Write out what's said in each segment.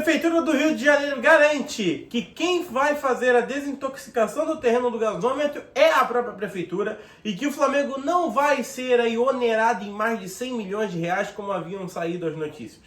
Prefeitura do Rio de Janeiro garante que quem vai fazer a desintoxicação do terreno do gasômetro é a própria prefeitura e que o Flamengo não vai ser aí onerado em mais de 100 milhões de reais como haviam saído as notícias.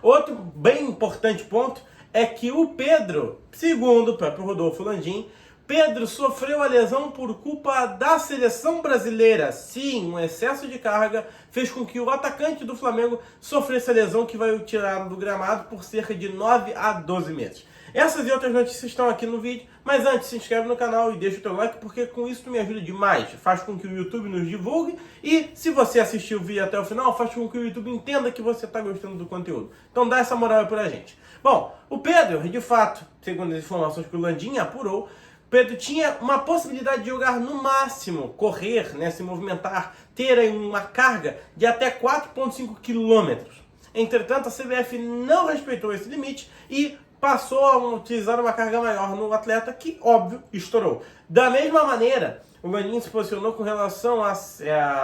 Outro bem importante ponto é que o Pedro, segundo o próprio Rodolfo Landim, Pedro sofreu a lesão por culpa da seleção brasileira. Sim, um excesso de carga fez com que o atacante do Flamengo sofresse a lesão que vai o tirar do gramado por cerca de 9 a 12 meses. Essas e outras notícias estão aqui no vídeo, mas antes se inscreve no canal e deixa o teu like, porque com isso tu me ajuda demais. Faz com que o YouTube nos divulgue e se você assistiu o vídeo até o final, faz com que o YouTube entenda que você está gostando do conteúdo. Então dá essa moral aí pra gente. Bom, o Pedro, de fato, segundo as informações que o Landim apurou, Pedro tinha uma possibilidade de jogar no máximo, correr, né, se movimentar, ter aí uma carga de até 4,5 quilômetros. Entretanto, a CBF não respeitou esse limite e passou a utilizar uma carga maior no atleta que, óbvio, estourou. Da mesma maneira, o Landim se posicionou com relação à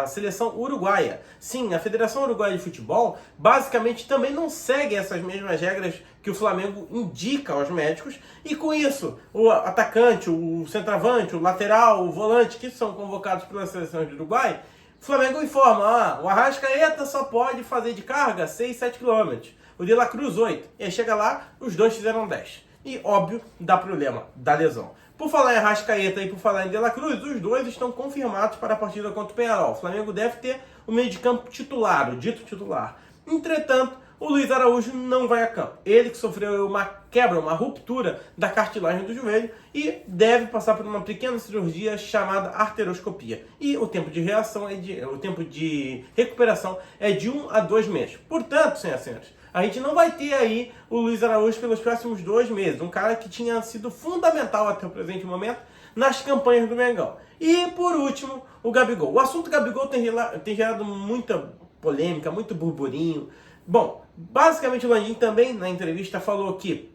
seleção uruguaia. Sim, a Federação Uruguaia de Futebol basicamente também não segue essas mesmas regras que o Flamengo indica aos médicos e com isso o atacante, o centroavante, o lateral, o volante que são convocados pela seleção do Uruguai, o Flamengo informa, o Arrascaeta só pode fazer de carga 6, 7 km, o De La Cruz 8, e aí chega lá, os dois fizeram 10. E óbvio, dá problema, dá lesão. Por falar em Arrascaeta e por falar em De La Cruz, os dois estão confirmados para a partida contra o Peñarol. O Flamengo deve ter o meio de campo titular, o dito titular. Entretanto, o Luiz Araújo não vai a campo. Ele que sofreu uma quebra, uma ruptura da cartilagem do joelho e deve passar por uma pequena cirurgia chamada arteroscopia. E o tempo de reação o tempo de recuperação é de 1 a 2 meses. Portanto, senhoras e senhores, a gente não vai ter aí o Luiz Araújo pelos próximos 2 meses. Um cara que tinha sido fundamental até o presente momento nas campanhas do Mengão. E por último, o Gabigol. O assunto Gabigol tem gerado muita polêmica, muito burburinho. Bom, basicamente o Landim também na entrevista falou que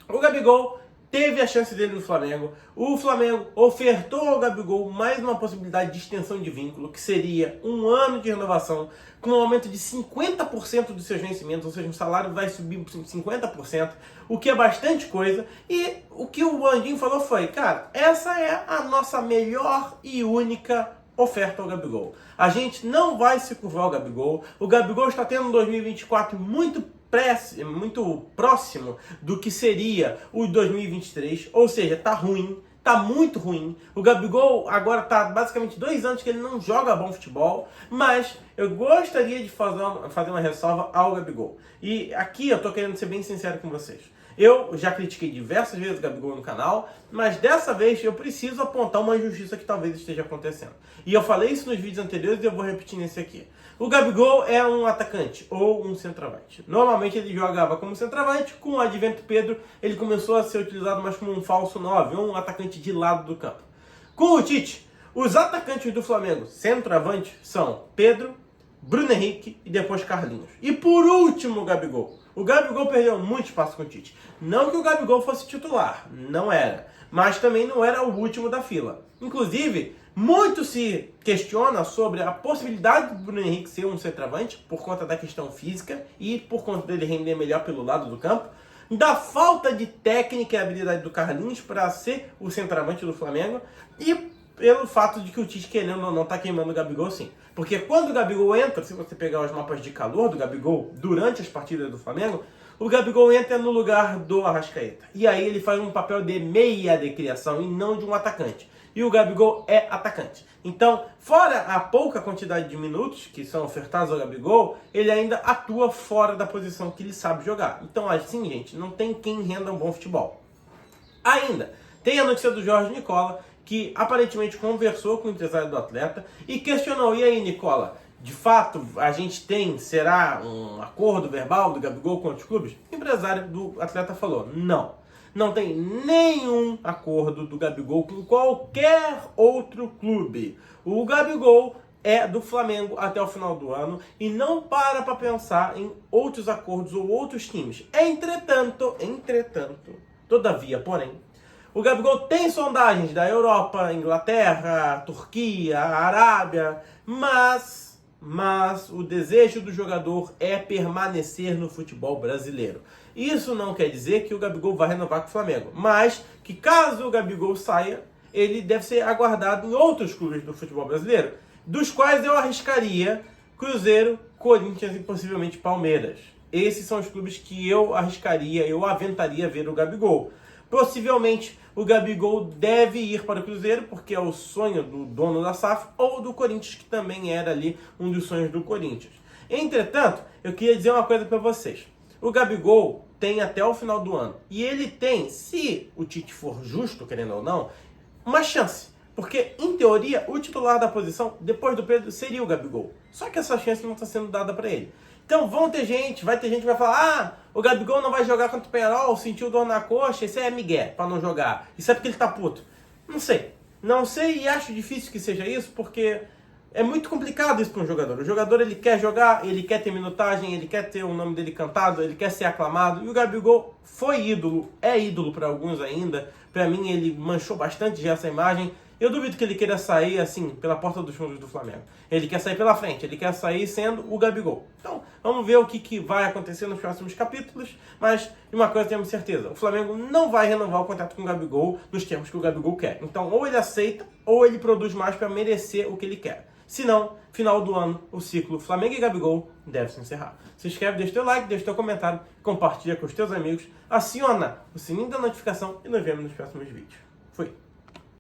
o Gabigol teve a chance dele no Flamengo. O Flamengo ofertou ao Gabigol mais uma possibilidade de extensão de vínculo, que seria 1 ano de renovação, com um aumento de 50% dos seus vencimentos, ou seja, o salário vai subir por 50%, o que é bastante coisa. E o que o Landim falou foi, cara, essa é a nossa melhor e única oferta ao Gabigol. A gente não vai se curvar ao Gabigol. O Gabigol está tendo um 2024 muito próximo do que seria o 2023, ou seja, tá ruim, tá muito ruim. O Gabigol agora tá basicamente 2 anos que ele não joga bom futebol, mas eu gostaria de fazer uma ressalva ao Gabigol. E aqui eu tô querendo ser bem sincero com vocês. Eu já critiquei diversas vezes o Gabigol no canal, mas dessa vez eu preciso apontar uma injustiça que talvez esteja acontecendo. E eu falei isso nos vídeos anteriores e eu vou repetir nesse aqui. O Gabigol é um atacante ou um centroavante. Normalmente ele jogava como centroavante, com o advento Pedro ele começou a ser utilizado mais como um falso 9, ou um atacante de lado do campo. Com o Tite, os atacantes do Flamengo centroavante são Pedro, Bruno Henrique e depois Carlinhos. E por último o Gabigol. O Gabigol perdeu muito espaço com o Tite. Não que o Gabigol fosse titular, não era. Mas também não era o último da fila. Inclusive, muito se questiona sobre a possibilidade do Bruno Henrique ser um centroavante por conta da questão física e por conta dele render melhor pelo lado do campo, da falta de técnica e habilidade do Carlinhos para ser o centroavante do Flamengo e pelo fato de que o Tite, querendo ou não, tá queimando o Gabigol sim. Porque quando o Gabigol entra, se você pegar os mapas de calor do Gabigol durante as partidas do Flamengo, o Gabigol entra no lugar do Arrascaeta. E aí ele faz um papel de meia de criação e não de um atacante. E o Gabigol é atacante. Então, fora a pouca quantidade de minutos que são ofertados ao Gabigol, ele ainda atua fora da posição que ele sabe jogar. Então, assim, gente, não tem quem renda um bom futebol. Ainda, tem a notícia do Jorge Nicola, que aparentemente conversou com o empresário do atleta e questionou, e aí, Nicola, de fato a gente será um acordo verbal do Gabigol com outros clubes? O empresário do atleta falou, não tem nenhum acordo do Gabigol com qualquer outro clube. O Gabigol é do Flamengo até o final do ano e não para pensar em outros acordos ou outros times. Entretanto, todavia, porém, o Gabigol tem sondagens da Europa, Inglaterra, Turquia, Arábia, mas o desejo do jogador é permanecer no futebol brasileiro. Isso não quer dizer que o Gabigol vai renovar com o Flamengo, mas que caso o Gabigol saia, ele deve ser aguardado em outros clubes do futebol brasileiro, dos quais eu arriscaria Cruzeiro, Corinthians e possivelmente Palmeiras. Esses são os clubes que eu arriscaria, eu aventaria ver o Gabigol. Possivelmente o Gabigol deve ir para o Cruzeiro, porque é o sonho do dono da SAF, ou do Corinthians, que também era ali um dos sonhos do Corinthians. Entretanto, eu queria dizer uma coisa para vocês. O Gabigol tem até o final do ano. E ele tem, se o Tite for justo, querendo ou não, uma chance. Porque, em teoria, o titular da posição, depois do Pedro, seria o Gabigol. Só que essa chance não está sendo dada para ele. Então vai ter gente que vai falar: o Gabigol não vai jogar contra o Penharol, sentiu dor na coxa, isso é migué para não jogar. Isso é porque ele tá puto. Não sei e acho difícil que seja isso, porque é muito complicado isso para um jogador. O jogador, ele quer jogar, ele quer ter minutagem, ele quer ter o nome dele cantado, ele quer ser aclamado. E o Gabigol foi ídolo, é ídolo para alguns ainda. Para mim, ele manchou bastante já essa imagem. Eu duvido que ele queira sair assim, pela porta dos fundos do Flamengo. Ele quer sair pela frente, ele quer sair sendo o Gabigol. Então, vamos ver o que vai acontecer nos próximos capítulos, mas de uma coisa temos certeza: o Flamengo não vai renovar o contrato com o Gabigol nos termos que o Gabigol quer. Então, ou ele aceita, ou ele produz mais para merecer o que ele quer. Se não, final do ano, o ciclo Flamengo e Gabigol deve se encerrar. Se inscreve, deixa teu like, deixa teu comentário, compartilha com os teus amigos, aciona o sininho da notificação e nos vemos nos próximos vídeos.